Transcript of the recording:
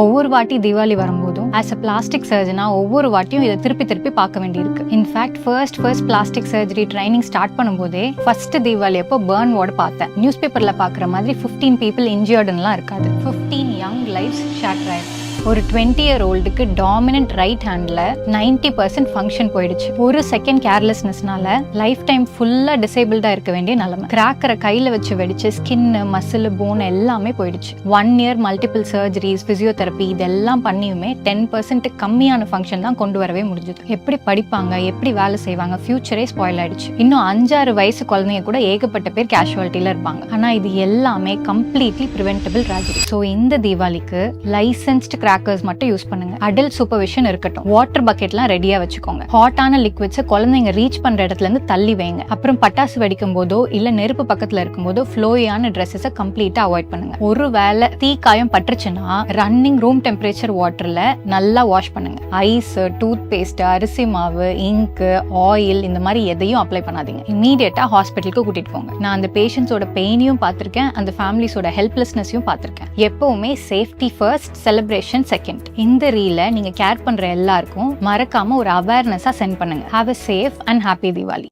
ஒவ்வொரு வாட்டி தீபாவளி வரும்போதும் ஆஸ் அ பிளாஸ்டிக் சர்ஜனா ஒவ்வொரு வாட்டியும் இதை திருப்பி பார்க்க வேண்டியிருக்கு. In fact first plastic surgery training start பண்ணும்போதே ஃபர்ஸ்ட் தீபாவளி அப்போ பர்ன் வார்டு பார்த்தேன். நியூஸ் பேப்பர்ல பாக்குற மாதிரி 15 பீப்புள் இன்ஜியர்டுலாம் இருக்காது. 15 யங் லைஃப்ஸ் ஷேட்டர் ஆயிருக்கு. ஒரு 20-year-oldக்கு டாமினன்ட் ரைட் ஹேண்ட்ல 90% ஃபங்க்ஷன் போயிடுச்சு. ஒரு செகண்ட் கேர்லெஸ்னஸ்னால லைஃப் டைம் ஃபுல்லா டிசேபிள்டா இருக்க வேண்டிய நிலைமை. கிராக்கரை கையில வச்சு வெடிச்சு ஸ்கின், மசில், போன் எல்லாமே போயிடுச்சு. 1 year மல்டிபிள் சர்ஜரிஸ், பிசியோதெரப்பி இதெல்லாம் பண்ணியுமே 10% கம்மியான ஃபங்க்ஷன் தான் கொண்டு வரவே முடிஞ்சது. எப்படி படிப்பாங்க, எப்படி வேலை செய்வாங்க, ஃபியூச்சரே ஸ்பாயில் ஆயிடுச்சு. இன்னும் 5-6 வயசு குழந்தைங்க கூட ஏகப்பட்ட பேர் கேஷுவாலிட்டியில இருப்பாங்க. ஆனா இது எல்லாமே கம்ப்ளீட்லி ப்ரிவென்டபிள் ட்ராஜடி. ஸோ இந்த தீபாவளிக்கு லைசன்ஸ்டு கிராக்கர்ஸ் மட்டும் யூஸ் பண்ணுங்க. அடல்ட் சூப்பர்விஷன் இருக்கட்டும். வாட்டர் பக்கெட்லாம் ரெடியா வச்சுக்கோங்க. ஹாட்டான லிக்விட்ஸை குழந்தைங்க ரீச் பண்ற இடத்துல இருந்து தள்ளி வைங்க. அப்புறம் பட்டாசு வெடிக்கும் போதோ இல்ல நெருப்பு பக்கத்துல இருக்கும் போதோ ஃப்ளோயான ட்ரெஸ்ஸை கம்ப்ளீட்டா அவாய்ட் பண்ணுங்க. ஒருவேளை தீக்காயம் பட்டுருச்சுன்னா ரன்னிங் ரூம் டெம்பரேச்சர் வாட்டர்ல நல்லா வாஷ் பண்ணுங்க. ஐஸ், டூத் பேஸ்ட், அரிசி மாவு, இங்க், ஆயில் இந்த மாதிரி எதையும் அப்ளை பண்ணாதீங்க. இமீடியட்டா ஹாஸ்பிட்டலுக்கு கூட்டிட்டு போங்க. நான் அந்த பேஷண்ட்ஸோட பெயினையும் பார்த்திருக்கேன், அந்த ஃபேமிலிஸோட ஹெல்ப்லெஸ்னஸையும் பார்த்திருக்கேன். எப்பவுமே சேஃப்டி ஃபர்ஸ்ட், செலிப்ரேஷன் செகண்ட். இந்த ரீலை நீங்க கேர் பண்ற எல்லாருக்கும் மறக்காம ஒரு அவேர்னஸா சென்ட் பண்ணுங்க. Have a safe and happy Diwali.